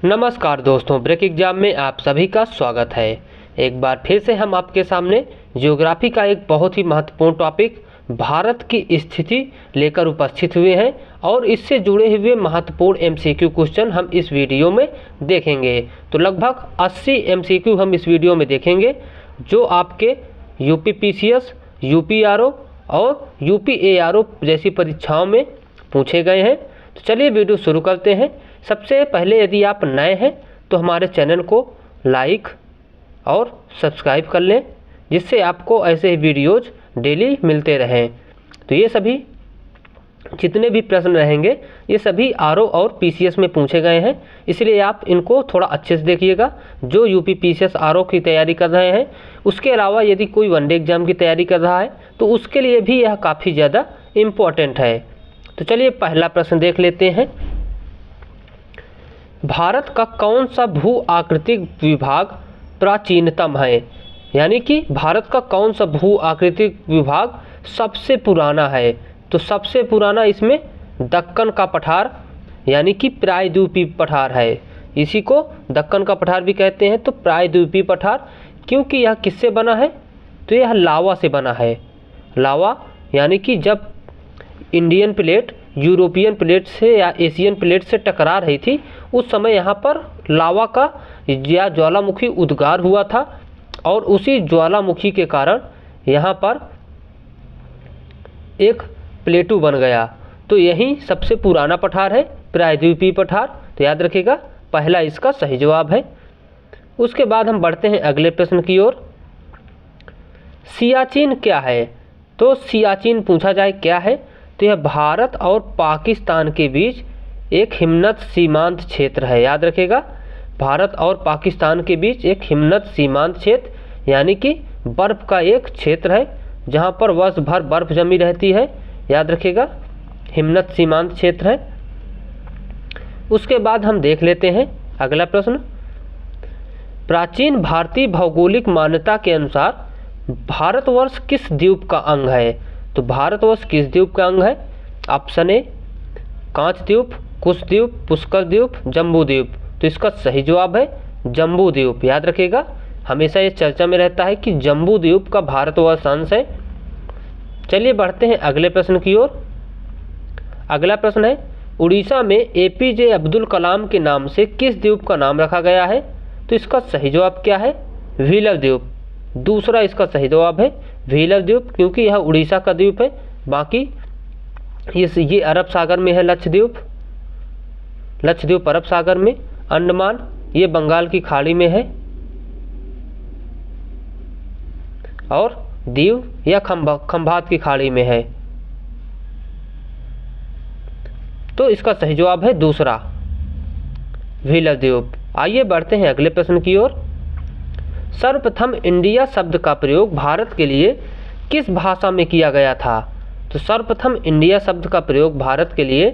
नमस्कार दोस्तों, break exam में आप सभी का स्वागत है। एक बार फिर से हम आपके सामने ज्योग्राफी का एक बहुत ही महत्वपूर्ण टॉपिक भारत की स्थिति लेकर उपस्थित हुए हैं और इससे जुड़े हुए महत्वपूर्ण एमसीक्यू क्वेश्चन हम इस वीडियो में देखेंगे। तो लगभग 80 एमसीक्यू हम इस वीडियो में देखेंगे जो आपके यूपीपीसीएस, यूपीआरओ और यूपीएआरओ जैसी परीक्षाओं में पूछे गए हैं। तो चलिए वीडियो शुरू करते हैं। सबसे पहले यदि आप नए हैं तो हमारे चैनल को लाइक और सब्सक्राइब कर लें, जिससे आपको ऐसे ही वीडियोज़ डेली मिलते रहें। तो ये सभी जितने भी प्रश्न रहेंगे ये सभी आरओ और पीसीएस में पूछे गए हैं, इसलिए आप इनको थोड़ा अच्छे से देखिएगा। जो यूपी पीसीएस आरओ की तैयारी कर रहे हैं, उसके अलावा यदि कोई वनडे एग्जाम की तैयारी कर रहा है तो उसके लिए भी यह काफ़ी ज़्यादा इम्पोर्टेंट है। तो चलिए पहला प्रश्न देख लेते हैं। भारत का कौन सा भू आकृतिक विभाग प्राचीनतम है? यानी कि भारत का कौन सा भू आकृतिक विभाग सबसे पुराना है? तो सबसे पुराना इसमें दक्कन का पठार यानी कि प्रायद्वीपीय पठार है। इसी को दक्कन का पठार भी कहते हैं। तो प्रायद्वीपीय पठार, क्योंकि यह किससे बना है? तो यह लावा से बना है। लावा यानी कि जब इंडियन प्लेट यूरोपियन प्लेट से या एशियन प्लेट से टकरा रही थी, उस समय यहाँ पर लावा का या ज्वालामुखी उद्गार हुआ था और उसी ज्वालामुखी के कारण यहाँ पर एक प्लेटू बन गया। तो यही सबसे पुराना पठार है, प्रायद्वीपीय पठार। तो याद रखिएगा, पहला इसका सही जवाब है। उसके बाद हम बढ़ते हैं अगले प्रश्न की ओर। सियाचिन क्या है? तो सियाचिन पूछा जाए क्या है, तो यह भारत और पाकिस्तान के बीच एक हिमनद सीमांत क्षेत्र है। याद रखिएगा, भारत और पाकिस्तान के बीच एक हिमनद सीमांत क्षेत्र यानी कि बर्फ़ का एक क्षेत्र है जहाँ पर वर्ष भर बर्फ़ जमी रहती है। याद रखिएगा, हिमनद सीमांत क्षेत्र है। उसके बाद हम देख लेते हैं अगला प्रश्न। प्राचीन भारतीय भौगोलिक मान्यता के अनुसार भारतवर्ष किस द्वीप का अंग है? तो भारतवर्ष किस द्वीप का अंग है? ऑप्शन ए कांच द्वीप, कुश द्वीप, पुष्कर द्वीप, जम्बू द्वीप। तो इसका सही जवाब है जम्बू द्वीप। याद रखिएगा, हमेशा ये चर्चा में रहता है कि जम्बू द्वीप का भारतवर्ष अंश है। चलिए बढ़ते हैं अगले प्रश्न की ओर। अगला प्रश्न है, उड़ीसा में एपीजे अब्दुल कलाम के नाम से किस द्वीप का नाम रखा गया है? तो इसका सही जवाब क्या है? व्हीलर द्वीप। दूसरा इसका सही जवाब है व्हीलर द्वीप, क्योंकि यह उड़ीसा का द्वीप है। बाकी ये अरब सागर में है लक्षद्वीप। लक्षद्वीप अरब सागर में, अंडमान ये बंगाल की खाड़ी में है और दीव या खंभात की खाड़ी में है। तो इसका सही जवाब है दूसरा व्हीलर द्वीप। आइए बढ़ते हैं अगले प्रश्न की ओर। सर्वप्रथम इंडिया शब्द का प्रयोग भारत के लिए किस भाषा में किया गया था? तो सर्वप्रथम इंडिया शब्द का प्रयोग भारत के लिए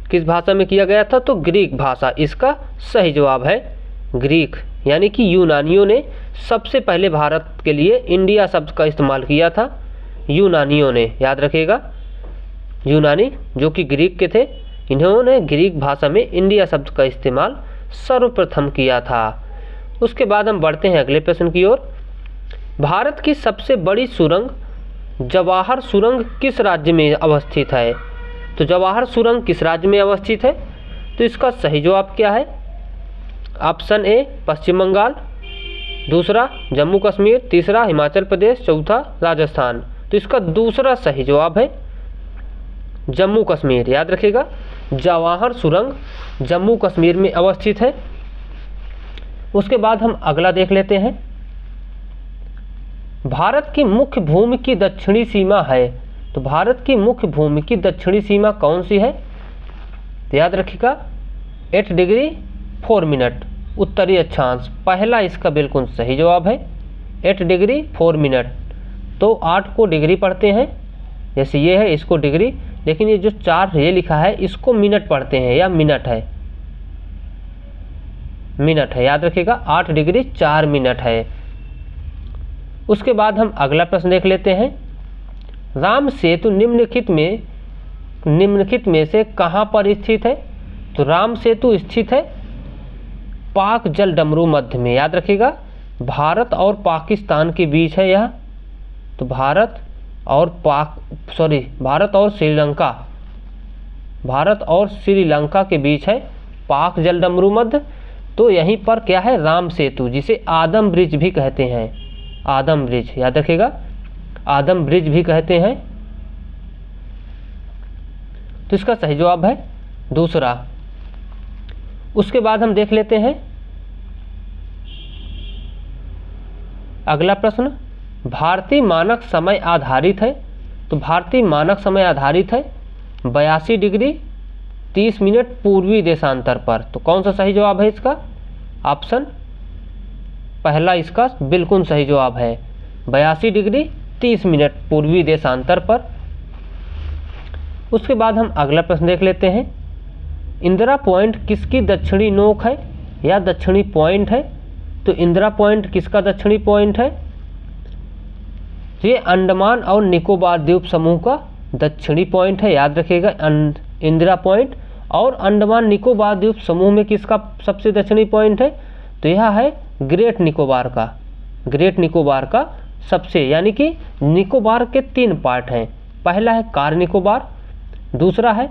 किस भाषा में किया गया था? तो ग्रीक भाषा इसका सही जवाब है। ग्रीक यानी कि यूनानियों ने सबसे पहले भारत के लिए इंडिया शब्द का इस्तेमाल किया था। यूनानियों ने, याद रखिएगा, यूनानी जो कि ग्रीक के थे, इन्होंने ग्रीक भाषा में इंडिया शब्द का इस्तेमाल सर्वप्रथम किया था। उसके बाद हम बढ़ते हैं अगले प्रश्न की ओर। भारत की सबसे बड़ी सुरंग जवाहर सुरंग किस राज्य में अवस्थित है? तो जवाहर सुरंग किस राज्य में अवस्थित है? तो इसका सही जवाब क्या है? ऑप्शन ए पश्चिम बंगाल, दूसरा जम्मू कश्मीर, तीसरा हिमाचल प्रदेश, चौथा राजस्थान। तो इसका दूसरा सही जवाब है जम्मू कश्मीर। याद रखिएगा, जवाहर सुरंग जम्मू कश्मीर में अवस्थित है। उसके बाद हम अगला देख लेते हैं। भारत की मुख्य भूमि की दक्षिणी सीमा है। तो भारत की मुख्य भूमि की दक्षिणी सीमा कौन सी है? तो याद रखिएगा 8 डिग्री 4 मिनट उत्तरी अक्षांश। पहला इसका बिल्कुल सही जवाब है 8 डिग्री 4 मिनट। तो 8 को डिग्री पढ़ते हैं, जैसे ये है इसको डिग्री, लेकिन ये जो 4 ये लिखा है इसको मिनट पढ़ते हैं या मिनट है, मिनट है। याद रखिएगा 8 डिग्री 4 मिनट है। उसके बाद हम अगला प्रश्न देख लेते हैं। राम सेतु निम्नलिखित में से कहाँ पर स्थित है? तो राम सेतु स्थित है पाक जल डमरू मध्य में, याद रखिएगा। भारत और पाकिस्तान के बीच है यह, तो भारत और श्रीलंका के बीच है पाक जल डमरू मध्य। तो यहीं पर क्या है, राम सेतु, जिसे आदम ब्रिज भी कहते हैं, आदम ब्रिज, याद रखिएगा, आदम ब्रिज भी कहते हैं। तो इसका सही जवाब है दूसरा। उसके बाद हम देख लेते हैं अगला प्रश्न, भारतीय मानक समय आधारित है। तो भारतीय मानक समय आधारित है 82 डिग्री 30 मिनट पूर्वी देशांतर पर। तो कौन सा सही जवाब है इसका? ऑप्शन पहला इसका बिल्कुल सही जवाब है, 82 डिग्री 30 मिनट पूर्वी देशांतर पर। उसके बाद हम अगला प्रश्न देख लेते हैं, इंदिरा पॉइंट किसकी दक्षिणी नोक है या दक्षिणी पॉइंट है? तो इंदिरा पॉइंट किसका दक्षिणी पॉइंट है? ये अंडमान और निकोबार द्वीप समूह का दक्षिणी पॉइंट है, याद रखिएगा। इंदिरा पॉइंट और अंडमान निकोबार द्वीप समूह में किसका सबसे दक्षिणी पॉइंट है? तो यह है ग्रेट निकोबार का, ग्रेट निकोबार का सबसे, यानी कि निकोबार के 3 पार्ट हैं। पहला है कार निकोबार, दूसरा है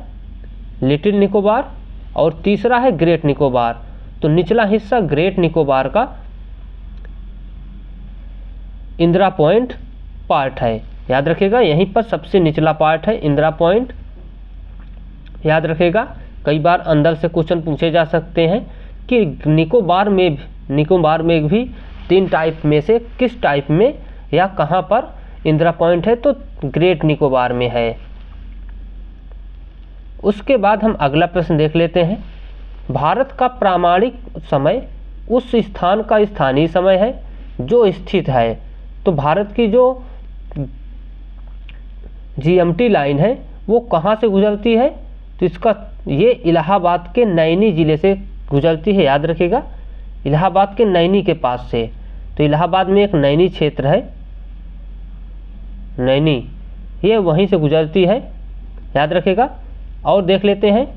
लिटिल निकोबार और तीसरा है ग्रेट निकोबार। तो निचला हिस्सा ग्रेट निकोबार का इंदिरा पॉइंट पार्ट है, याद रखिएगा। यहीं पर सबसे निचला पार्ट है इंदिरा पॉइंट, याद रखिएगा। कई बार अंदर से क्वेश्चन पूछे जा सकते हैं कि निकोबार में भी 3 टाइप में से किस टाइप में या कहाँ पर इंदिरा पॉइंट है? तो ग्रेट निकोबार में है। उसके बाद हम अगला प्रश्न देख लेते हैं, भारत का प्रामाणिक समय उस स्थान का स्थानीय समय है जो स्थित है। तो भारत की जो जीएमटी लाइन है वो कहाँ से गुजरती है? तो इसका ये इलाहाबाद के नैनी ज़िले से गुजरती है, याद रखिएगा, इलाहाबाद के नैनी के पास से। तो इलाहाबाद में एक नैनी क्षेत्र है, नैनी, ये वहीं से गुजरती है, याद रखिएगा। और देख लेते हैं,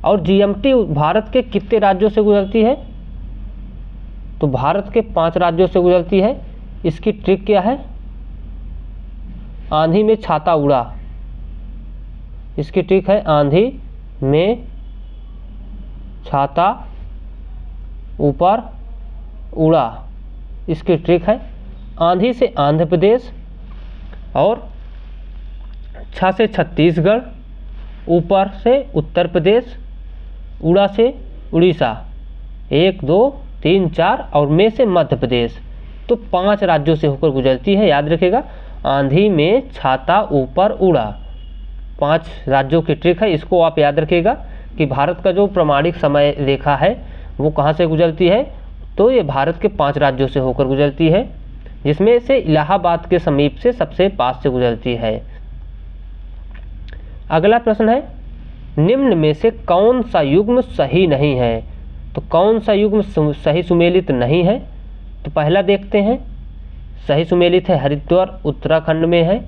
और जीएमटी भारत के कितने राज्यों से गुजरती है? तो भारत के 5 राज्यों से गुजरती है। इसकी ट्रिक क्या है? आंधी में छाता उड़ा, इसकी ट्रिक है आंधी में छाता ऊपर उड़ा, इसकी ट्रिक है। आंधी से आंध्र प्रदेश और छा से छत्तीसगढ़, ऊपर से उत्तर प्रदेश, उड़ा से उड़ीसा, 1 2 3 4 और में से मध्य प्रदेश। तो 5 राज्यों से होकर गुजरती है, याद रखिएगा। आंधी में छाता ऊपर उड़ा, 5 राज्यों की ट्रिक है, इसको आप याद रखिएगा कि भारत का जो प्रामाणिक समय रेखा है वो कहाँ से गुजरती है? तो ये भारत के 5 राज्यों से होकर गुजरती है, जिसमें से इलाहाबाद के समीप से सबसे पास से गुजरती है। अगला प्रश्न है, निम्न में से कौन सा युग्म सही नहीं है? तो कौन सा युग्म सही सुमेलित नहीं है? तो पहला देखते हैं, सही सुमेलित है हरिद्वार उत्तराखंड में है,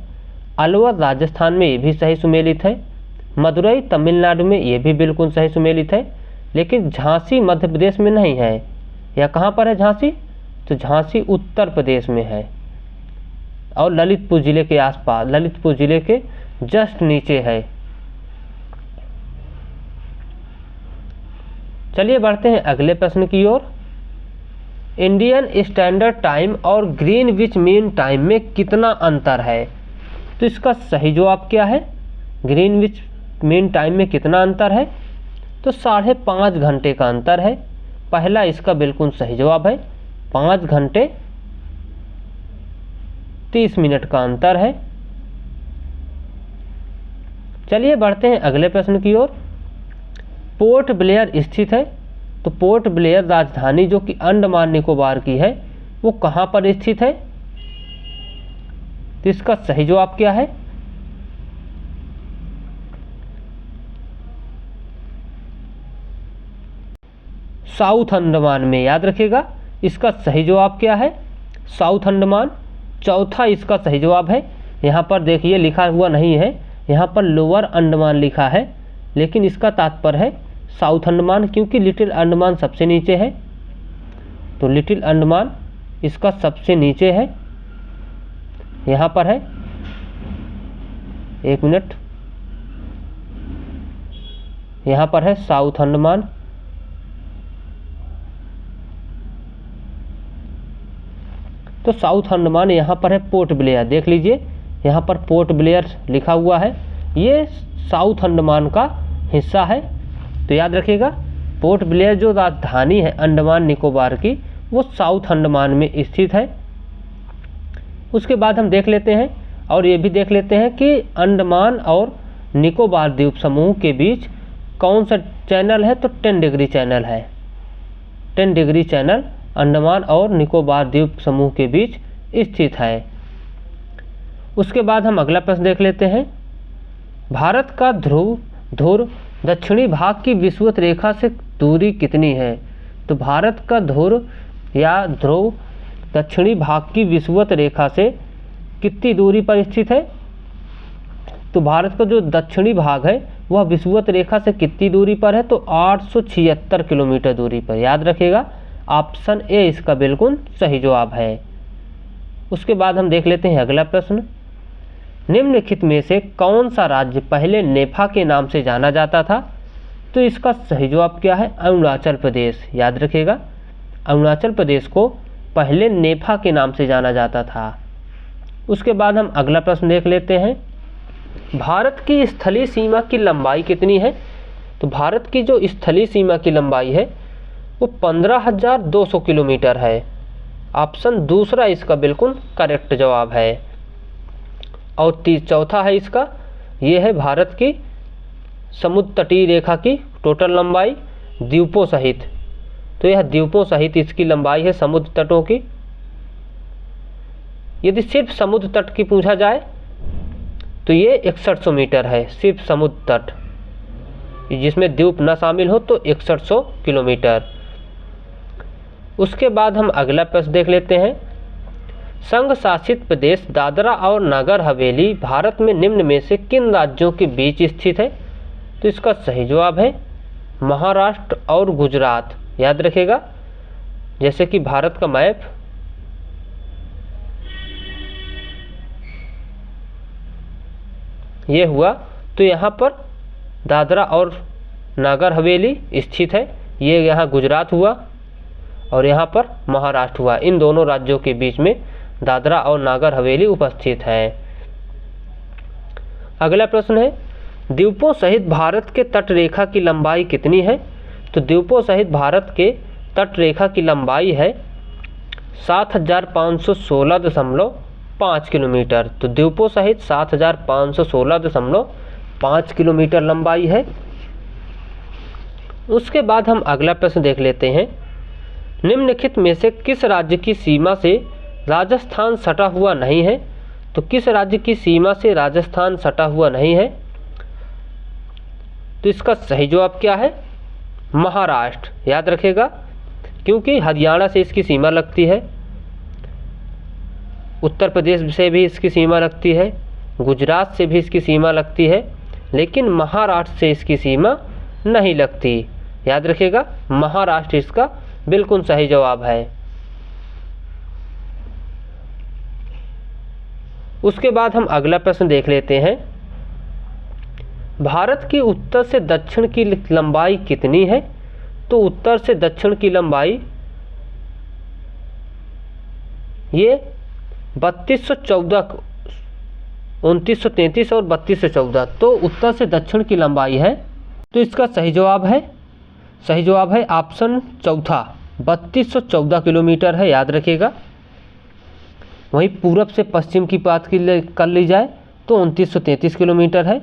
अलवर राजस्थान में ये भी सही सुमेलित है, मदुरई तमिलनाडु में ये भी बिल्कुल सही सुमेलित है, लेकिन झांसी मध्य प्रदेश में नहीं है। या कहाँ पर है झांसी? तो झांसी उत्तर प्रदेश में है और ललितपुर ज़िले के आसपास, ललितपुर ज़िले के जस्ट नीचे है। चलिए बढ़ते हैं अगले प्रश्न की ओर। इंडियन स्टैंडर्ड टाइम और ग्रीनविच मीन टाइम में कितना अंतर है? तो इसका सही जवाब क्या है? ग्रीनविच मीन टाइम में कितना अंतर है? तो 5.5 घंटे का अंतर है। पहला इसका बिल्कुल सही जवाब है, 5 घंटे 30 मिनट का अंतर है। चलिए बढ़ते हैं अगले प्रश्न की ओर। पोर्ट ब्लेयर स्थित है, तो पोर्ट ब्लेयर राजधानी जो कि अंडमान निकोबार की है वो कहाँ पर स्थित है? तो इसका सही जवाब क्या है? साउथ अंडमान में, याद रखिएगा। इसका सही जवाब क्या है? साउथ अंडमान। चौथा इसका सही जवाब है, यहाँ पर देखिए लिखा हुआ नहीं है, यहाँ पर लोअर अंडमान लिखा है, लेकिन इसका तात्पर्य है साउथ अंडमान, क्योंकि लिटिल अंडमान सबसे नीचे है। तो लिटिल अंडमान इसका सबसे नीचे है, यहाँ पर है, एक मिनट, यहाँ पर है साउथ अंडमान। तो साउथ अंडमान यहाँ पर है पोर्ट ब्लेयर, देख लीजिए यहाँ पर पोर्ट ब्लेयर लिखा हुआ है, ये साउथ अंडमान का हिस्सा है। तो याद रखिएगा पोर्ट ब्लेयर जो राजधानी है अंडमान निकोबार की, वो साउथ अंडमान में स्थित है। उसके बाद हम देख लेते हैं और ये भी देख लेते हैं कि अंडमान और निकोबार द्वीप समूह के बीच कौन सा चैनल है। तो 10 डिग्री चैनल है, 10 डिग्री चैनल अंडमान और निकोबार द्वीप समूह के बीच स्थित है। उसके बाद हम अगला प्रश्न देख लेते हैं, भारत का ध्रुव दक्षिणी भाग की विषुवत रेखा से दूरी कितनी है। तो भारत का ध्रुव दक्षिणी भाग की विषुवत रेखा से कितनी दूरी पर स्थित है। तो भारत का जो दक्षिणी भाग है वह विषुवत रेखा से कितनी दूरी पर है। तो 876 किलोमीटर दूरी पर। याद रखिएगा ऑप्शन ए इसका बिल्कुल सही जवाब है। उसके बाद हम देख लेते हैं अगला प्रश्न, निम्नलिखित में से कौन सा राज्य पहले नेफा के नाम से जाना जाता था। तो इसका सही जवाब क्या है, अरुणाचल प्रदेश। याद रखिएगा अरुणाचल प्रदेश को पहले नेफा के नाम से जाना जाता था। उसके बाद हम अगला प्रश्न देख लेते हैं, भारत की स्थलीय सीमा की लंबाई कितनी है। तो भारत की जो स्थलीय सीमा की लंबाई है वो 15,200 किलोमीटर है। ऑप्शन दूसरा इसका बिल्कुल करेक्ट जवाब है। और चौथा है इसका, ये है भारत की समुद्र तटीय रेखा की टोटल लंबाई द्वीपों सहित। तो यह द्वीपों सहित इसकी लंबाई है समुद्र तटों की। यदि सिर्फ समुद्र तट की पूछा जाए तो ये 6100 मीटर है, सिर्फ समुद्र तट जिसमें द्वीप न शामिल हो तो 6100 किलोमीटर। उसके बाद हम अगला प्रश्न देख लेते हैं, संघ शासित प्रदेश दादरा और नगर हवेली भारत में निम्न में से किन राज्यों के बीच स्थित है। तो इसका सही जवाब है महाराष्ट्र और गुजरात। याद रखिएगा जैसे कि भारत का मैप, ये हुआ, तो यहाँ पर दादरा और नगर हवेली स्थित है, ये यहाँ गुजरात हुआ और यहाँ पर महाराष्ट्र हुआ। इन दोनों राज्यों के बीच में दादरा और नगर हवेली उपस्थित है। अगला प्रश्न है, द्वीपों सहित भारत के तट रेखा की लंबाई कितनी है। तो द्वीपों सहित भारत के तट रेखा की लंबाई है 7516.5 किलोमीटर। तो द्वीपों सहित 7516.5 किलोमीटर लंबाई है। उसके बाद हम अगला प्रश्न देख लेते हैं, निम्नलिखित में से किस राज्य की सीमा से राजस्थान सटा हुआ नहीं है। तो किस राज्य की सीमा से राजस्थान सटा हुआ नहीं है। तो इसका सही जवाब क्या है, महाराष्ट्र। याद रखिएगा क्योंकि हरियाणा से इसकी सीमा लगती है, उत्तर प्रदेश से भी इसकी सीमा लगती है, गुजरात से भी इसकी सीमा लगती है, लेकिन महाराष्ट्र से इसकी सीमा नहीं लगती। याद रखिएगा महाराष्ट्र इसका बिल्कुल सही जवाब है। उसके बाद हम अगला प्रश्न देख लेते हैं, भारत की उत्तर से दक्षिण की लंबाई कितनी है। तो उत्तर से दक्षिण की लंबाई ये 3214, 2933 और 3214। तो उत्तर से दक्षिण की लंबाई है। तो इसका सही जवाब है ऑप्शन चौथा, 3214 किलोमीटर है। याद रखिएगा वहीं पूरब से पश्चिम की बात कर ली जाए तो 2933 किलोमीटर है।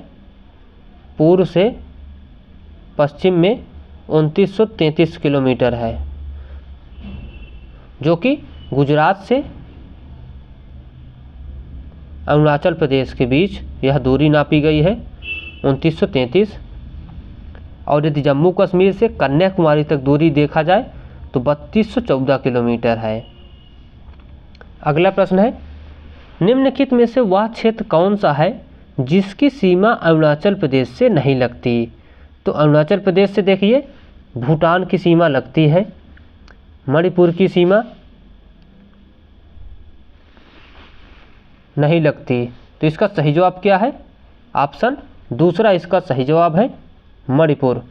पूर्व से पश्चिम में 2933 किलोमीटर है, जो कि गुजरात से अरुणाचल प्रदेश के बीच यह दूरी नापी गई है 2933। और यदि जम्मू कश्मीर से कन्याकुमारी तक दूरी देखा जाए तो 3214 किलोमीटर है। अगला प्रश्न है, निम्नलिखित में से वह क्षेत्र कौन सा है जिसकी सीमा अरुणाचल प्रदेश से नहीं लगती। तो अरुणाचल प्रदेश से देखिए भूटान की सीमा लगती है, मणिपुर की सीमा नहीं लगती। तो इसका सही जवाब क्या है? ऑप्शन दूसरा इसका सही जवाब है, मणिपुर।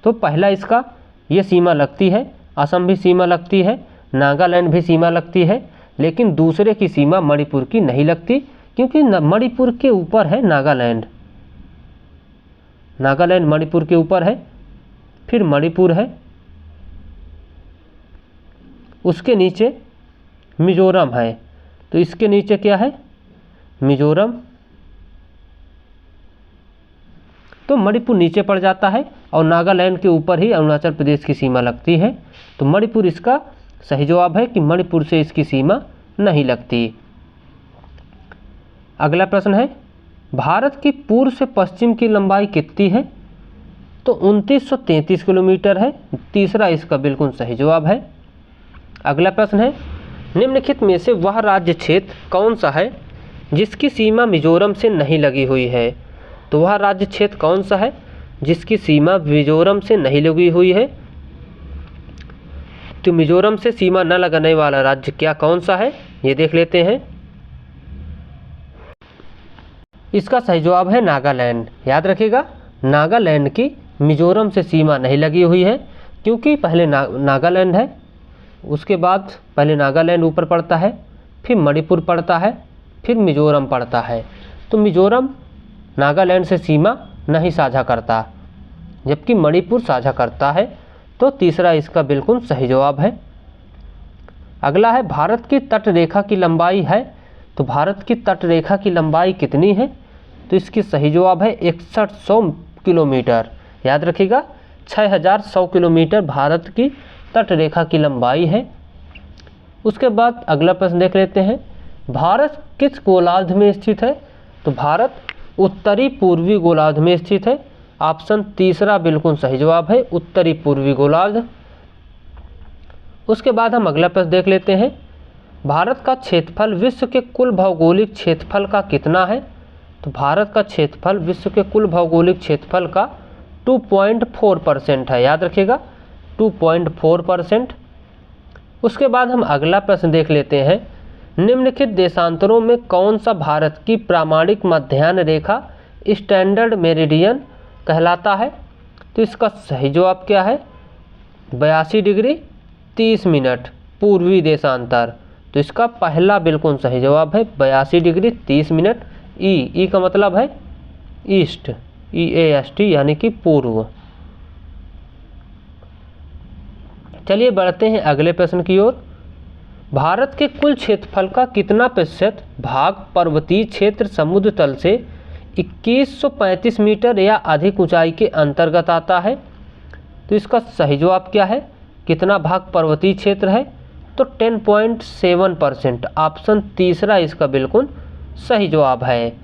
तो पहला इसका ये सीमा लगती है, असम भी सीमा लगती है, नागालैंड भी सीमा लगती है, लेकिन दूसरे की सीमा मणिपुर की नहीं लगती, क्योंकि मणिपुर के ऊपर है नागालैंड। नागालैंड मणिपुर के ऊपर है, फिर मणिपुर है, उसके नीचे मिजोरम है। तो इसके नीचे क्या है? मिजोरम। तो मणिपुर नीचे पड़ जाता है और नागालैंड के ऊपर ही अरुणाचल प्रदेश की सीमा लगती है। तो मणिपुर इसका सही जवाब है कि मणिपुर से इसकी सीमा नहीं लगती। अगला प्रश्न है, भारत की पूर्व से पश्चिम की लंबाई कितनी है? तो 2933 किलोमीटर है। तीसरा इसका बिल्कुल सही जवाब है। अगला प्रश्न है, निम्नलिखित में से वह राज्य क्षेत्र कौन सा है जिसकी सीमा मिजोरम से नहीं लगी हुई है? तो वह राज्य क्षेत्र कौन सा है जिसकी सीमा मिजोरम से नहीं लगी हुई है? तो मिजोरम से सीमा न लगाने वाला राज्य क्या कौन सा है, ये देख लेते हैं। इसका सही जवाब है नागालैंड। याद रखिएगा, नागालैंड की मिजोरम से सीमा नहीं लगी हुई है, क्योंकि पहले नागालैंड है, उसके बाद पहले नागालैंड ऊपर पड़ता है, फिर मणिपुर पड़ता है, फिर मिजोरम पड़ता है। तो मिजोरम नागालैंड से सीमा नहीं साझा करता, जबकि मणिपुर साझा करता है। तो तीसरा इसका बिल्कुल सही जवाब है। अगला है, भारत की तट रेखा की लंबाई है। तो भारत की तट रेखा की लंबाई कितनी है? तो इसकी सही जवाब है 6100 किलोमीटर। याद रखिएगा, 6100 किलोमीटर भारत की तट रेखा की लंबाई है। उसके बाद अगला प्रश्न देख लेते हैं, भारत किस गोलार्ध में स्थित है? तो भारत उत्तरी पूर्वी गोलार्ध में स्थित है। ऑप्शन तीसरा बिल्कुल सही जवाब है, उत्तरी पूर्वी गोलार्ध। उसके बाद हम अगला प्रश्न देख लेते हैं, भारत का क्षेत्रफल विश्व के कुल भौगोलिक क्षेत्रफल का कितना है? तो भारत का क्षेत्रफल विश्व के कुल भौगोलिक क्षेत्रफल का 2.4% है। याद रखिएगा, 2.4%। उसके बाद हम अगला प्रश्न देख लेते हैं, निम्नलिखित देशांतरों में कौन सा भारत की प्रामाणिक मध्याह्न रेखा स्टैंडर्ड मेरिडियन कहलाता है? तो इसका सही जवाब क्या है? 82 डिग्री 30 मिनट पूर्वी देशांतर। तो इसका पहला बिल्कुल सही जवाब है 82 डिग्री 30 मिनट। ई का मतलब है ईस्ट, EAST यानी कि पूर्व। चलिए बढ़ते हैं अगले प्रश्न की ओर। भारत के कुल क्षेत्रफल का कितना प्रतिशत भाग पर्वतीय क्षेत्र समुद्र तल से 2135 मीटर या अधिक ऊंचाई के अंतर्गत आता है? तो इसका सही जवाब क्या है? कितना भाग पर्वतीय क्षेत्र है? तो 10.7%। ऑप्शन तीसरा इसका बिल्कुल सही जवाब है।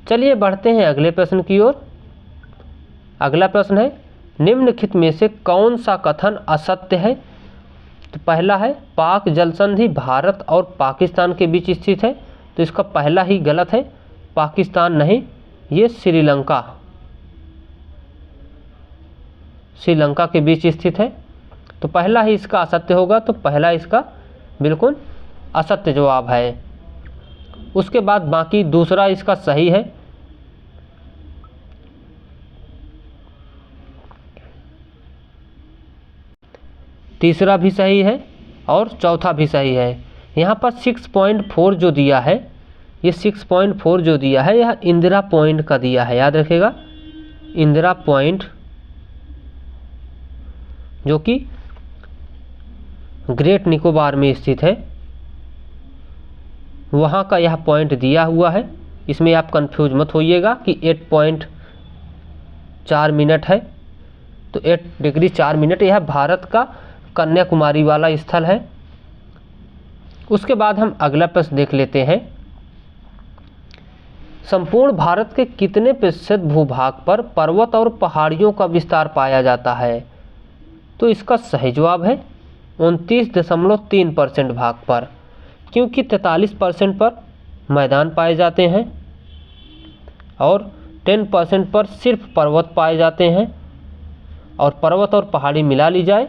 चलिए बढ़ते हैं अगले प्रश्न की ओर। अगला प्रश्न है, निम्नलिखित में से कौन सा कथन असत्य है? तो पहला है, पाक जलसंधि भारत और पाकिस्तान के बीच स्थित है। तो इसका पहला ही गलत है, पाकिस्तान नहीं, ये श्रीलंका के बीच स्थित है। तो पहला ही इसका असत्य होगा, तो पहला इसका बिल्कुल असत्य जवाब है। उसके बाद बाकी दूसरा इसका सही है। तीसरा भी सही है और चौथा भी सही है। यहाँ पर 6.4 जो दिया है, ये 6.4 जो दिया है यह इंदिरा पॉइंट का दिया है। याद रखिएगा, इंदिरा पॉइंट जो कि ग्रेट निकोबार में स्थित है, वहाँ का यह पॉइंट दिया हुआ है। इसमें आप कंफ्यूज मत होइएगा कि 8.4 मिनट है। तो 8 डिग्री 4 मिनट यह भारत का कन्याकुमारी वाला स्थल है। उसके बाद हम अगला प्रश्न देख लेते हैं, संपूर्ण भारत के कितने प्रतिशत भूभाग पर पर्वत और पहाड़ियों का विस्तार पाया जाता है? तो इसका सही जवाब है 29.3% भाग पर, क्योंकि 43% पर मैदान पाए जाते हैं और 10% पर सिर्फ पर्वत पाए जाते हैं, और पर्वत और पहाड़ी मिला ली जाए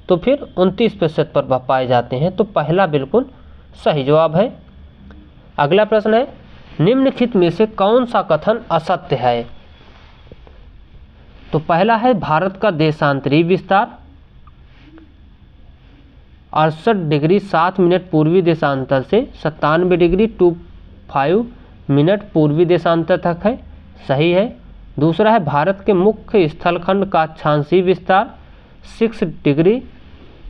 तो फिर 29% पर पाए जाते हैं। तो पहला बिल्कुल सही जवाब है। अगला प्रश्न है, निम्नलिखित में से कौन सा कथन असत्य है? तो पहला है भारत का देशांतरी विस्तार 68 डिग्री 7 मिनट पूर्वी देशांतर से 97 डिग्री 25 मिनट पूर्वी देशांतर तक है, सही है। दूसरा है भारत के मुख्य स्थलखंड का अक्षांशीय विस्तार 6 डिग्री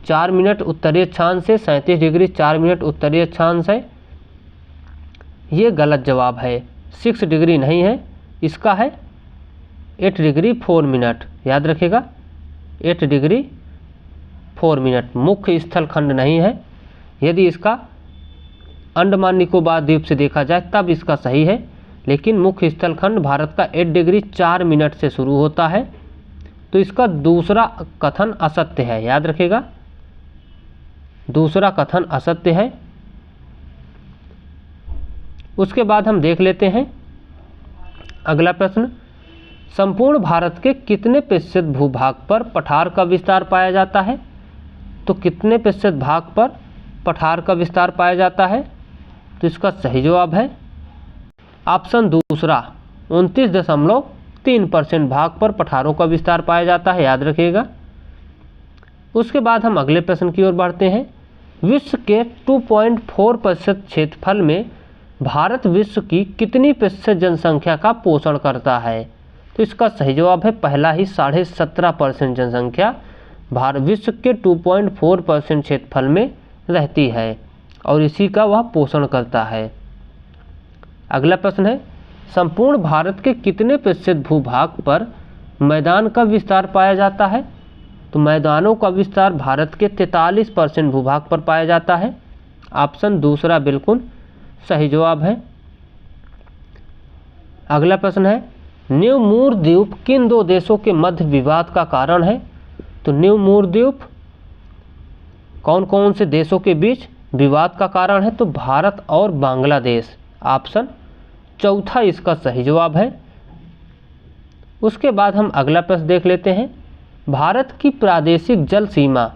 4 मिनट उत्तरी अक्षांश से 37 डिग्री 4 मिनट उत्तरी अक्षांश है, ये गलत जवाब है। 6 डिग्री नहीं है, इसका है 8 डिग्री 4 मिनट, याद रखिएगा 8 डिग्री 4 मिनट मुख्य स्थलखंड नहीं है। यदि इसका अंडमान निकोबार द्वीप से देखा जाए तब इसका सही है, लेकिन मुख्य स्थलखंड भारत का 8 डिग्री 4 मिनट से शुरू होता है, तो इसका दूसरा कथन असत्य है, याद रखिएगा दूसरा कथन असत्य है। उसके बाद हम देख लेते हैं अगला प्रश्न, संपूर्ण भारत के कितने प्रतिशत भूभाग पर पठार का विस्तार पाया जाता है? तो कितने प्रतिशत भाग पर पठार का विस्तार पाया जाता है? तो इसका सही जवाब है ऑप्शन दूसरा 29.3% भाग पर पठारों का विस्तार पाया जाता है, याद रखिएगा। उसके बाद हम अगले प्रश्न की ओर बढ़ते हैं, विश्व के 2.4% क्षेत्रफल में भारत विश्व की कितनी प्रतिशत जनसंख्या का पोषण करता है? तो इसका सही जवाब है पहला ही 17.5% जनसंख्या भारत विश्व के 2.4% क्षेत्रफल में रहती है और इसी का वह पोषण करता है। अगला प्रश्न है, संपूर्ण भारत के कितने प्रतिशत भूभाग पर मैदान का विस्तार पाया जाता है? तो मैदानों का विस्तार भारत के 43% भूभाग पर पाया जाता है, ऑप्शन दूसरा बिल्कुल सही जवाब है। अगला प्रश्न है, न्यू मूर द्वीप किन दो देशों के मध्य विवाद का कारण है? तो न्यू मूर द्वीप कौन कौन से देशों के बीच विवाद का कारण है? तो भारत और बांग्लादेश, ऑप्शन चौथा इसका सही जवाब है। उसके बाद हम अगला प्रश्न देख लेते हैं, भारत की प्रादेशिक जल सीमा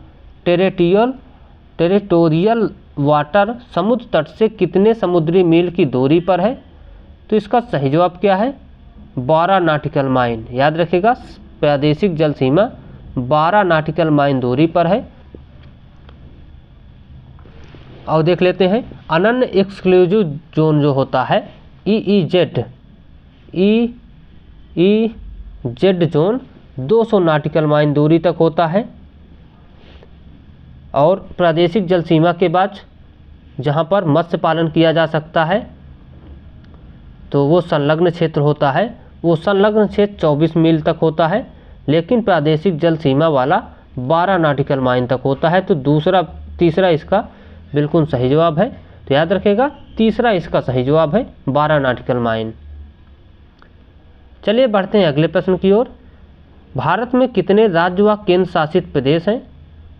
टेरिटोरियल वाटर समुद्र तट से कितने समुद्री मील की दूरी पर है? तो इसका सही जवाब क्या है 12 नॉटिकल माइल, याद रखिएगा प्रादेशिक जल सीमा 12 नॉटिकल माइल दूरी पर है। और देख लेते हैं अनन्य एक्सक्लूसिव जोन जो होता है EEZ जोन 200 नॉटिकल माइल दूरी तक होता है, और प्रादेशिक जल सीमा के बाद जहाँ पर मत्स्य पालन किया जा सकता है तो वो संलग्न क्षेत्र होता है, वो संलग्न क्षेत्र 24 मील तक होता है, लेकिन प्रादेशिक जल सीमा वाला 12 नॉटिकल माइल तक होता है। तो तीसरा इसका बिल्कुल सही जवाब है, तो याद रखेगा तीसरा इसका सही जवाब है 12 नॉटिकल माइल। चलिए बढ़ते हैं अगले प्रश्न की ओर, भारत में कितने राज्य व केंद्र शासित प्रदेश हैं?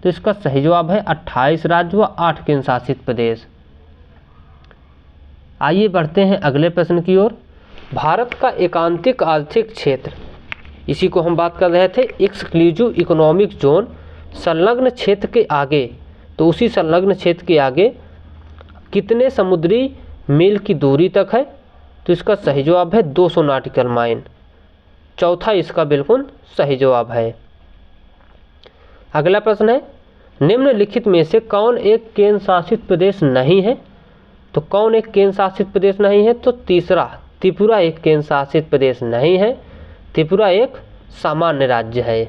तो इसका सही जवाब है 28 राज्य व 8 केंद्र शासित प्रदेश। आइए बढ़ते हैं अगले प्रश्न की ओर, भारत का एकांतिक आर्थिक क्षेत्र, इसी को हम बात कर रहे थे एक्सक्लूसिव इकोनॉमिक जोन, संलग्न क्षेत्र के आगे, तो उसी संलग्न क्षेत्र के आगे कितने समुद्री मील की दूरी तक है? तो इसका सही जवाब है 200 नॉटिकल माइल, चौथा इसका बिल्कुल सही जवाब है। अगला प्रश्न है, निम्नलिखित में से कौन एक केंद्र शासित प्रदेश नहीं है? तो कौन एक केंद्र शासित प्रदेश नहीं है? तो तीसरा त्रिपुरा एक केंद्र शासित प्रदेश नहीं है, त्रिपुरा एक सामान्य राज्य है।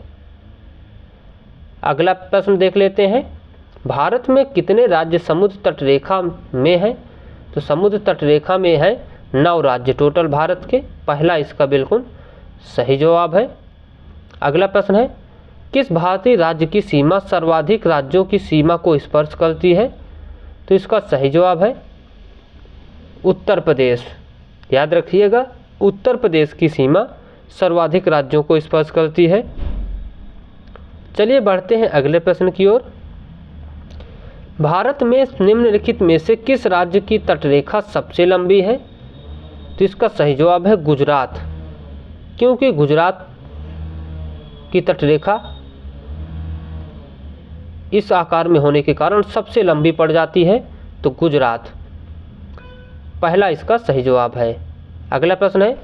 अगला प्रश्न देख लेते हैं, भारत में कितने राज्य समुद्र तट रेखा में हैं? तो समुद्र तट रेखा में है 9 राज्य टोटल भारत के, पहला इसका बिल्कुल सही जवाब है। अगला प्रश्न है, किस भारतीय राज्य की सीमा सर्वाधिक राज्यों की सीमा को स्पर्श करती है? तो इसका सही जवाब है उत्तर प्रदेश, याद रखिएगा उत्तर प्रदेश की सीमा सर्वाधिक राज्यों को स्पर्श करती है। चलिए बढ़ते हैं अगले प्रश्न की ओर, भारत में निम्नलिखित में से किस राज्य की तटरेखा सबसे लंबी है? तो इसका सही जवाब है गुजरात, क्योंकि गुजरात की तटरेखा इस आकार में होने के कारण सबसे लंबी पड़ जाती है, तो गुजरात पहला इसका सही जवाब है। अगला प्रश्न है,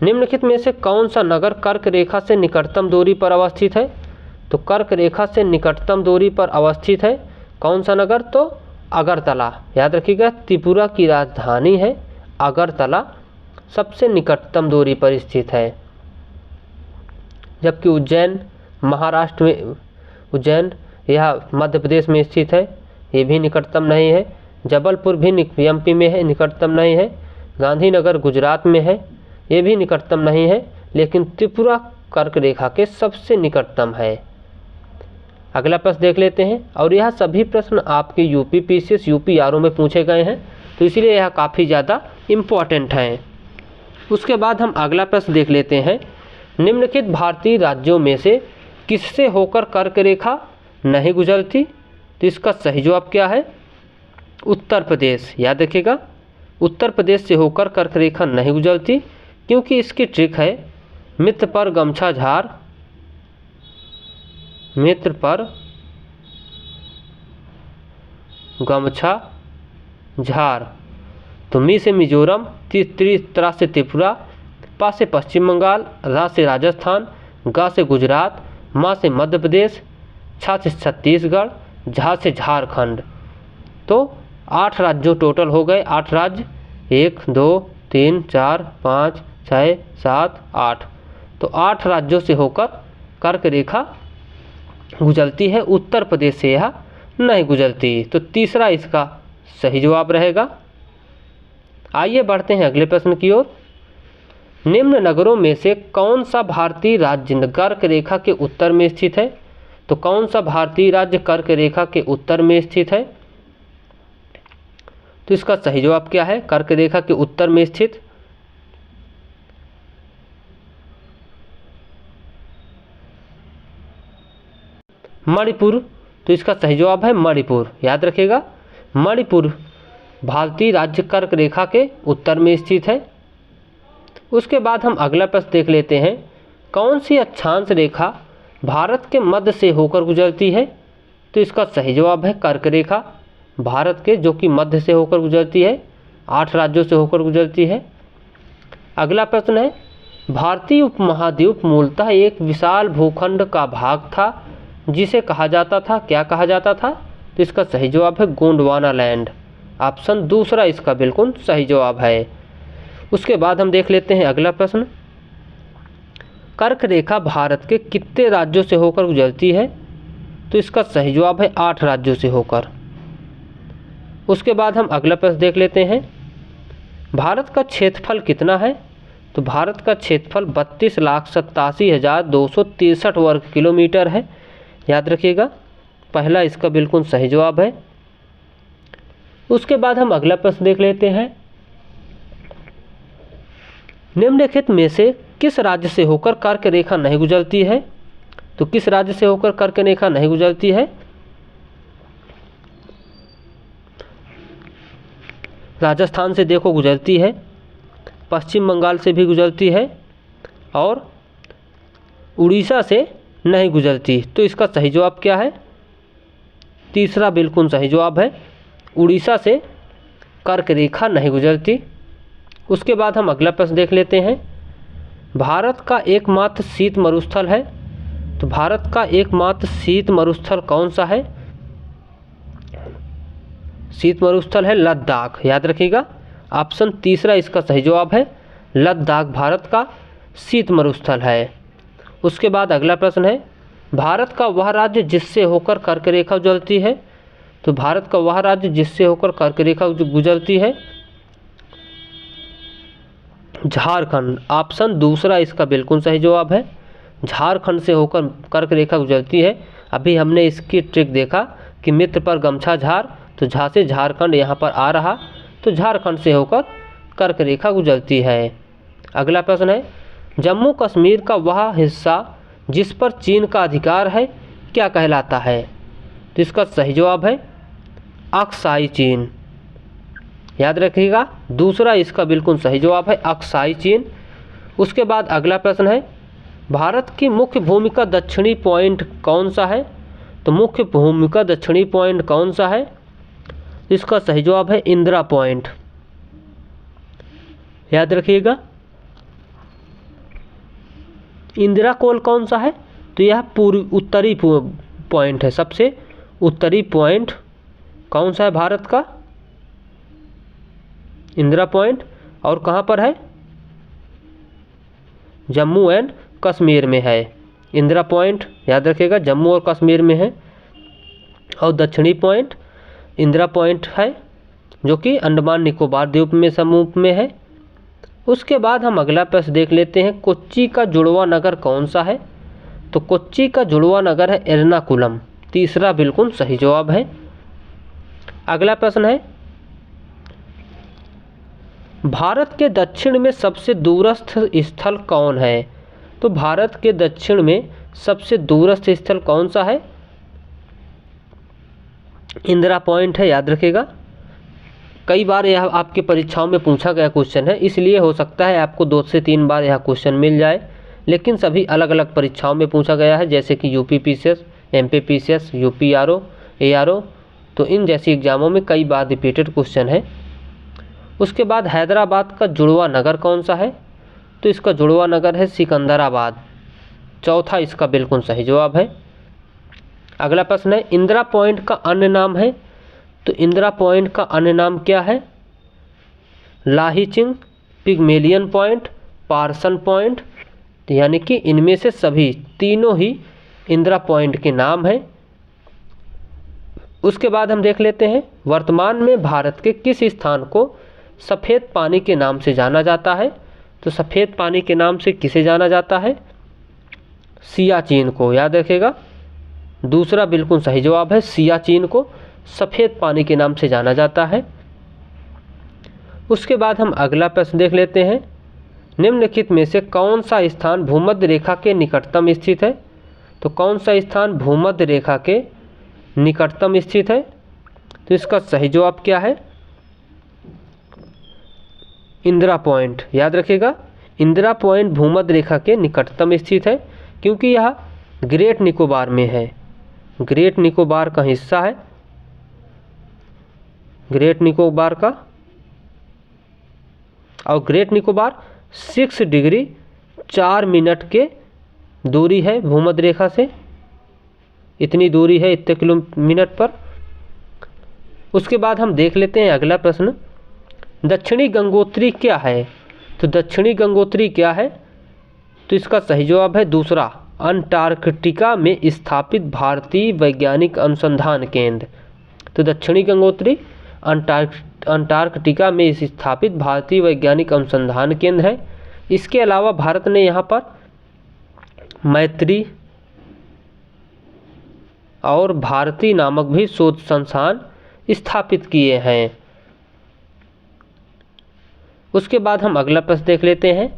निम्नलिखित में से कौन सा नगर कर्क रेखा से निकटतम दूरी पर अवस्थित है? तो कर्क रेखा से निकटतम दूरी पर अवस्थित है कौन सा नगर? तो अगरतला। याद रखिएगा, त्रिपुरा की राजधानी है अगरतला, सबसे निकटतम दूरी पर स्थित है। जबकि उज्जैन महाराष्ट्र में, उज्जैन यह मध्य प्रदेश में स्थित है, ये भी निकटतम नहीं है। जबलपुर भी एमपी में है, निकटतम नहीं है। गांधीनगर गुजरात में है, ये भी निकटतम नहीं है। लेकिन त्रिपुरा कर्क रेखा के सबसे निकटतम है। अगला प्रश्न देख लेते हैं, और यह सभी प्रश्न आपके यूपी पीसीएस यूपी आरओ में पूछे गए हैं, तो इसलिए यह काफ़ी ज़्यादा इम्पोर्टेंट हैं। उसके बाद हम अगला प्रश्न देख लेते हैं, निम्नलिखित भारतीय राज्यों में से किससे होकर कर्क रेखा नहीं गुजरती? तो इसका सही जवाब क्या है? उत्तर प्रदेश। याद रखिएगा, उत्तर प्रदेश से होकर कर्क रेखा नहीं गुजरती, क्योंकि इसकी ट्रिक है मित्र पर गमछा झार, मित्र पर गमछा झार। तो मी से मिजोरम, त्रा से त्रिपुरा, पा से पश्चिम बंगाल, रा से राजस्थान, गा से गुजरात, मा से मध्य प्रदेश, छा से छत्तीसगढ़, झा से झारखंड। तो 8 राज्यों टोटल हो गए, 8 राज्य, 1 2 3 4 5 6 7 8। तो 8 राज्यों से होकर कर्क रेखा गुजरती है, उत्तर प्रदेश से यह नहीं गुजरती। तो तीसरा इसका सही जवाब रहेगा। आइए बढ़ते हैं अगले प्रश्न की ओर। निम्न नगरों में से कौन सा भारतीय राज्य कर्क रेखा के उत्तर में स्थित है? तो कौन सा भारतीय राज्य कर्क रेखा के उत्तर में स्थित है? तो इसका सही जवाब क्या है? कर्क रेखा के उत्तर में स्थित मणिपुर। तो इसका सही जवाब है मणिपुर। याद रखिएगा, मणिपुर भारतीय राज्य कर्क रेखा के उत्तर में स्थित है। उसके बाद हम अगला प्रश्न देख लेते हैं, कौन सी अक्षांश रेखा भारत के मध्य से होकर गुजरती है? तो इसका सही जवाब है कर्क रेखा, भारत के जो कि मध्य से होकर गुजरती है, 8 राज्यों से होकर गुजरती है। अगला प्रश्न है, भारतीय उपमहाद्वीप मूलतः एक विशाल भूखंड का भाग था जिसे कहा जाता था, क्या कहा जाता था? तो इसका सही जवाब है गोंडवाना लैंड। ऑप्शन दूसरा इसका बिल्कुल सही जवाब है। उसके बाद हम देख लेते हैं अगला प्रश्न, कर्क रेखा भारत के कितने राज्यों से होकर गुजरती है? तो इसका सही जवाब है 8 राज्यों से होकर। उसके बाद हम अगला प्रश्न देख लेते हैं, भारत का क्षेत्रफल कितना है? तो भारत का क्षेत्रफल 32,87,263 वर्ग किलोमीटर है। याद रखिएगा, पहला इसका बिल्कुल सही जवाब है। उसके बाद हम अगला प्रश्न देख लेते हैं, निम्नलिखित में से किस राज्य से होकर कर्क रेखा नहीं गुजरती है? तो किस राज्य से होकर कर्क रेखा नहीं गुजरती है? राजस्थान से देखो गुजरती है, पश्चिम बंगाल से भी गुजरती है, और उड़ीसा से नहीं गुजरती। तो इसका सही जवाब क्या है? तीसरा बिल्कुल सही जवाब है, उड़ीसा से कर्क रेखा नहीं गुजरती। उसके बाद हम अगला प्रश्न देख लेते हैं, भारत का एकमात्र शीत मरुस्थल है। तो भारत का एकमात्र शीत मरुस्थल कौन सा है? शीत मरुस्थल है लद्दाख। याद रखिएगा, ऑप्शन तीसरा इसका सही जवाब है, लद्दाख भारत का शीत मरुस्थल है। उसके बाद अगला प्रश्न है, भारत का वह राज्य जिससे होकर कर्क रेखा गुजरती है। तो भारत का वह राज्य जिससे होकर कर्क रेखा गुजरती है, झारखंड। ऑप्शन दूसरा इसका बिल्कुल सही जवाब है, झारखंड से होकर कर्क रेखा गुजरती है। अभी हमने इसकी ट्रिक देखा कि मित्र पर गमछा झार, तो झा से झारखंड यहाँ पर आ रहा, तो झारखंड से होकर कर्क रेखा गुजरती है। अगला प्रश्न है, जम्मू कश्मीर का वह हिस्सा जिस पर चीन का अधिकार है क्या कहलाता है? तो इसका सही जवाब है अक्साई चीन। याद रखिएगा, दूसरा इसका बिल्कुल सही जवाब है अक्साई चीन। उसके बाद अगला प्रश्न है, भारत की मुख्य भूमिका दक्षिणी पॉइंट कौन सा है? तो मुख्य भूमिका दक्षिणी पॉइंट कौन सा है? इसका सही जवाब है इंदिरा पॉइंट। याद रखिएगा, इंदिरा कोल कौन सा है? तो यह उत्तरी पॉइंट है। सबसे उत्तरी पॉइंट कौन सा है भारत का? इंदिरा पॉइंट। और कहाँ पर है? जम्मू एंड कश्मीर में है इंदिरा पॉइंट। याद रखिएगा, जम्मू और कश्मीर में है। और दक्षिणी पॉइंट इंदिरा पॉइंट है जो कि अंडमान निकोबार द्वीप में समूह में है। उसके बाद हम अगला प्रश्न देख लेते हैं, कोच्चि का जुड़वा नगर कौन सा है? तो कोच्चि का जुड़वा नगर है एर्नाकुलम। तीसरा बिल्कुल सही जवाब है। अगला प्रश्न है, भारत के दक्षिण में सबसे दूरस्थ स्थल कौन है? तो भारत के दक्षिण में सबसे दूरस्थ स्थल कौन सा है? इंदिरा पॉइंट है। याद रखिएगा, कई बार यह आपके परीक्षाओं में पूछा गया क्वेश्चन है, इसलिए हो सकता है आपको 2 से 3 बार यह क्वेश्चन मिल जाए, लेकिन सभी अलग अलग परीक्षाओं में पूछा गया है, जैसे कि UP PCS, MP PCS, UP RO, ARO, तो इन जैसी एग्जामों में कई बार रिपीटेड क्वेश्चन है। उसके बाद हैदराबाद का जुड़वा नगर कौन सा है? तो इसका जुड़वा नगर है सिकंदराबाद। चौथा इसका बिल्कुल सही जवाब है। अगला प्रश्न है, इंदिरा पॉइंट का अन्य नाम है? तो इंदिरा पॉइंट का अन्य नाम क्या है? लाहिचिंग, पिग्मेलियन पॉइंट, पार्सन पॉइंट, यानी कि इनमें से सभी तीनों ही इंदिरा पॉइंट के नाम हैं। उसके बाद हम देख लेते हैं, वर्तमान में भारत के किस स्थान को सफ़ेद पानी के नाम से जाना जाता है? तो सफ़ेद पानी के नाम से किसे जाना जाता है? सियाचिन को। याद रखिएगा, दूसरा बिल्कुल सही जवाब है, सियाचिन को सफ़ेद पानी के नाम से जाना जाता है। उसके बाद हम अगला प्रश्न देख लेते हैं, निम्नलिखित में से कौन सा स्थान भूमध्य रेखा के निकटतम स्थित है? तो कौन सा स्थान भूमध्य रेखा के निकटतम स्थित है? तो इसका सही जवाब क्या है? इंदिरा पॉइंट। याद रखिएगा, इंदिरा पॉइंट भूमध्य रेखा के निकटतम स्थित है, क्योंकि यह ग्रेट निकोबार में है। ग्रेट निकोबार का हिस्सा है, ग्रेट निकोबार का। और ग्रेट निकोबार 6 डिग्री 4 मिनट के दूरी है भूमध्य रेखा से, इतनी दूरी है इतने किलोमीटर पर। उसके बाद हम देख लेते हैं अगला प्रश्न, दक्षिणी गंगोत्री क्या है? तो दक्षिणी गंगोत्री क्या है? तो इसका सही जवाब है दूसरा, अंटार्कटिका में स्थापित भारतीय वैज्ञानिक अनुसंधान केंद्र। तो दक्षिणी गंगोत्री अंटार्कटिका में स्थापित भारतीय वैज्ञानिक अनुसंधान केंद्र है। इसके अलावा भारत ने यहाँ पर मैत्री और भारती नामक भी शोध संस्थान स्थापित किए हैं। उसके बाद हम अगला प्रश्न देख लेते हैं,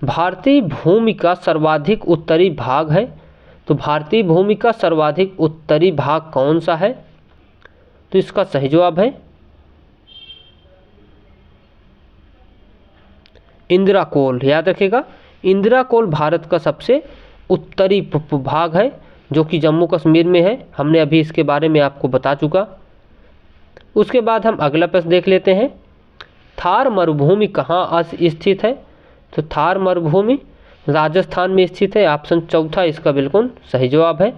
भारतीय भूमि का सर्वाधिक उत्तरी भाग है? तो भारतीय भूमि का सर्वाधिक उत्तरी भाग कौन सा है? तो इसका सही जवाब है इंदिरा कोल। याद रखिएगा, इंदिरा कोल भारत का सबसे उत्तरी भाग है, जो कि जम्मू कश्मीर में है। हमने अभी इसके बारे में आपको बता चुका। उसके बाद हम अगला प्रश्न देख लेते हैं, थार मरुभूमि कहाँ स्थित है? तो थार मरुभूमि राजस्थान में स्थित है। ऑप्शन चौथा इसका बिल्कुल सही जवाब है।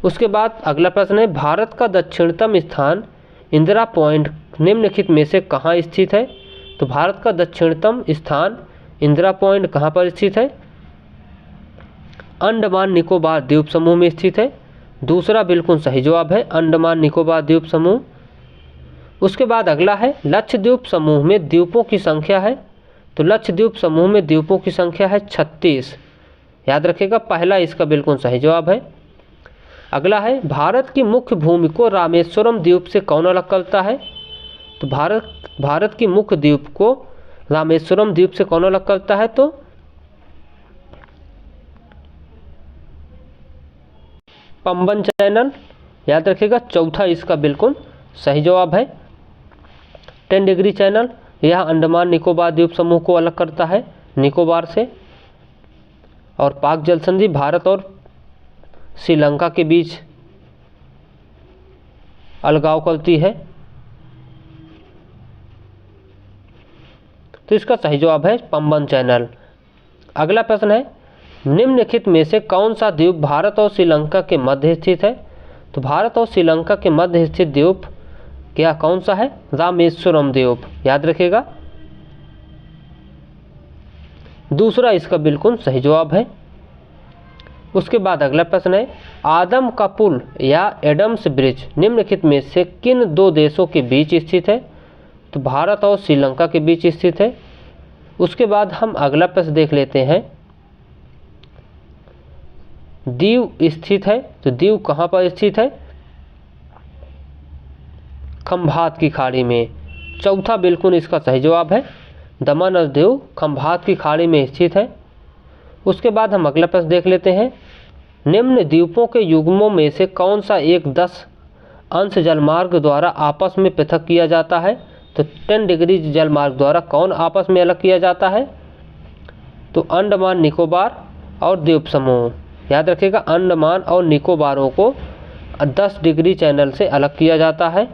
उसके बाद अगला प्रश्न है, भारत का दक्षिणतम स्थान इंदिरा पॉइंट निम्नलिखित में से कहाँ स्थित है? तो भारत का दक्षिणतम स्थान इंदिरा पॉइंट कहाँ पर स्थित है? अंडमान निकोबार द्वीप समूह में स्थित है। दूसरा बिल्कुल सही जवाब है, अंडमान निकोबार द्वीप समूह। उसके बाद अगला है, लक्षद्वीप समूह में द्वीपों की संख्या है? तो लक्षद्वीप समूह में द्वीपों की संख्या है 36। याद रखिएगा, पहला इसका बिल्कुल सही जवाब है। अगला है, भारत की मुख्य भूमि को रामेश्वरम द्वीप से कौन अलग करता है? तो भारत की मुख्य द्वीप को रामेश्वरम द्वीप से कौन अलग करता है? तो पंबन चैनल। याद रखिएगा, चौथा इसका बिल्कुल सही जवाब है। 10 डिग्री चैनल यह अंडमान निकोबार द्वीप समूह को अलग करता है निकोबार से। और पाक जल संधि भारत और श्रीलंका के बीच अलगाव करती है। तो इसका सही जवाब है पंबन चैनल। अगला प्रश्न है, निम्नलिखित में से कौन सा द्वीप भारत और श्रीलंका के मध्य स्थित है? तो भारत और श्रीलंका के मध्य स्थित द्वीप क्या कौन सा है? रामेश्वरम द्वीप, याद रखिएगा। दूसरा इसका बिल्कुल सही जवाब है। उसके बाद अगला प्रश्न है, आदम का पुल या एडम्स ब्रिज निम्नलिखित में से किन दो देशों के बीच स्थित है? तो भारत और श्रीलंका के बीच स्थित है। उसके बाद हम अगला प्रश्न देख लेते हैं, दीव स्थित है। तो दीव कहाँ पर स्थित है? खंभात की खाड़ी में। चौथा बिल्कुल इसका सही जवाब है, दमन और दीव खंभात की खाड़ी में स्थित है। उसके बाद हम अगला प्रश्न देख लेते हैं, निम्न द्वीपों के युग्मों में से कौन सा एक 10 अंश जलमार्ग द्वारा आपस में पृथक किया जाता है? तो 10 डिग्री जलमार्ग द्वारा कौन आपस में अलग किया जाता है? तो अंडमान निकोबार और द्वीप समूह, याद रखिएगा। अंडमान और निकोबारों को 10 डिग्री चैनल से अलग किया जाता है।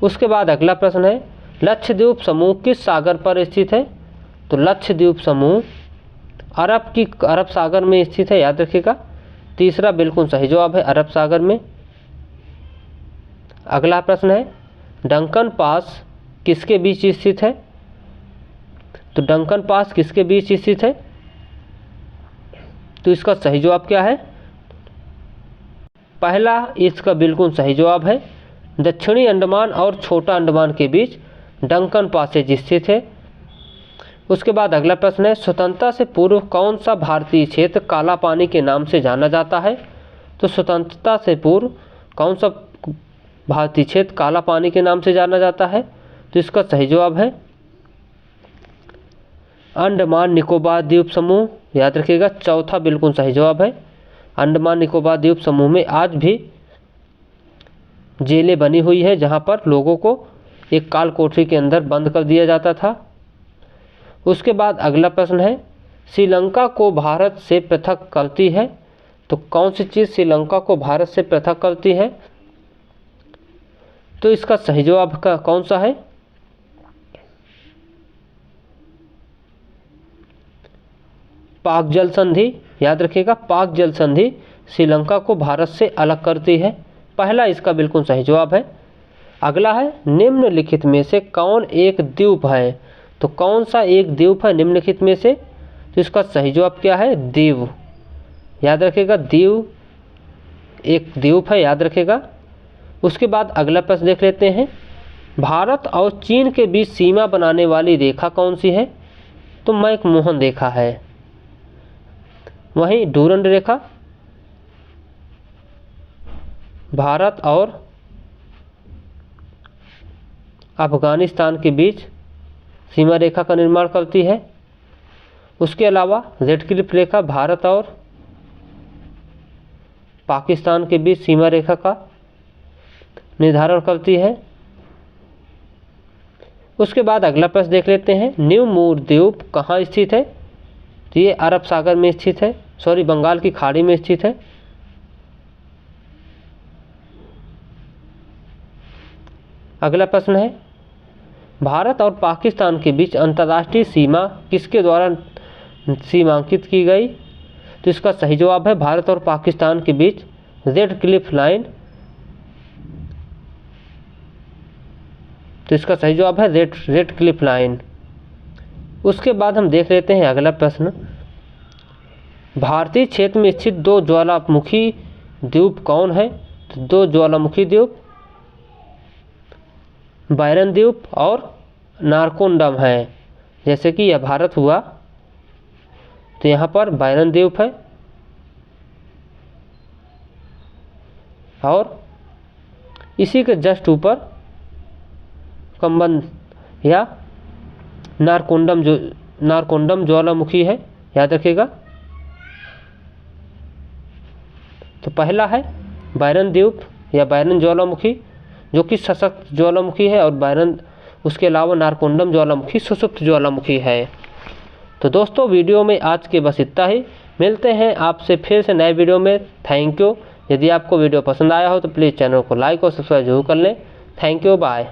उसके बाद अगला प्रश्न है, लक्षद्वीप समूह किस सागर पर स्थित है? तो लक्षद्वीप समूह अरब सागर में स्थित है, याद रखिएगा। तीसरा बिल्कुल सही जवाब है, अरब सागर में। अगला प्रश्न है, डंकन पास किसके बीच स्थित है? तो डंकन पास किसके बीच स्थित है? तो इसका सही जवाब क्या है? पहला इसका बिल्कुल सही जवाब है, दक्षिणी अंडमान और छोटा अंडमान के बीच डंकन पासेज स्थित है। उसके बाद अगला प्रश्न है, स्वतंत्रता से पूर्व कौन सा भारतीय क्षेत्र काला पानी के नाम से जाना जाता है? तो स्वतंत्रता से पूर्व कौन सा भारतीय क्षेत्र काला पानी के नाम से जाना जाता है? तो इसका सही जवाब है अंडमान निकोबार द्वीप समूह, याद रखिएगा। चौथा बिल्कुल सही जवाब है। अंडमान निकोबार द्वीप समूह में आज भी जेलें बनी हुई है, जहां पर लोगों को एक काल कोठरी के अंदर बंद कर दिया जाता था। उसके बाद अगला प्रश्न है, श्रीलंका को भारत से पृथक करती है? तो कौन सी चीज़ श्रीलंका को भारत से पृथक करती है? तो इसका सही जवाब का कौन सा है? पाक जल संधि, याद रखिएगा। पाक जल संधि श्रीलंका को भारत से अलग करती है। पहला इसका बिल्कुल सही जवाब है। अगला है, निम्नलिखित में से कौन एक द्वीप है? तो कौन सा एक द्वीप है निम्नलिखित में से? तो इसका सही जवाब क्या है? दीव, याद रखिएगा। दीव एक द्वीप है, याद रखिएगा। उसके बाद अगला प्रश्न देख लेते हैं, भारत और चीन के बीच सीमा बनाने वाली रेखा कौन सी है? तो मैकमोहन रेखा है। वहीं डूरंड रेखा भारत और अफगानिस्तान के बीच सीमा रेखा का निर्माण करती है। उसके अलावा रेड क्लिफ रेखा भारत और पाकिस्तान के बीच सीमा रेखा का निर्धारण करती है। उसके बाद अगला प्रश्न देख लेते हैं, न्यू मूर द्वीप कहाँ स्थित है? तो ये अरब सागर में स्थित है, बंगाल की खाड़ी में स्थित है। अगला प्रश्न है, भारत और पाकिस्तान के बीच अंतर्राष्ट्रीय सीमा किसके द्वारा सीमांकित की गई? तो इसका सही जवाब है भारत और पाकिस्तान के बीच रेड क्लिफ लाइन। तो इसका सही जवाब है रेड क्लिफ लाइन। उसके बाद हम देख लेते हैं अगला प्रश्न, भारतीय क्षेत्र में स्थित दो ज्वालामुखी द्वीप कौन है? तो दो ज्वालामुखी द्वीप बायरन द्वीप और नारकोंडम है। जैसे कि यह भारत हुआ तो यहाँ पर बायरन द्वीप है और इसी के जस्ट ऊपर कंबन या नारकोंडम ज्वालामुखी है, याद रखिएगा। तो पहला है बायरन द्वीप या बायरन ज्वालामुखी, जो कि सशक्त ज्वालामुखी है, और बायरन उसके अलावा नारकोंडम ज्वालामुखी सुषुप्त ज्वालामुखी है। तो दोस्तों वीडियो में आज के बस इतना ही, मिलते हैं आपसे फिर से नए वीडियो में। Thank you. यदि आपको वीडियो पसंद आया हो तो प्लीज़ चैनल को लाइक और सब्सक्राइब जरूर कर लें। Thank you, bye.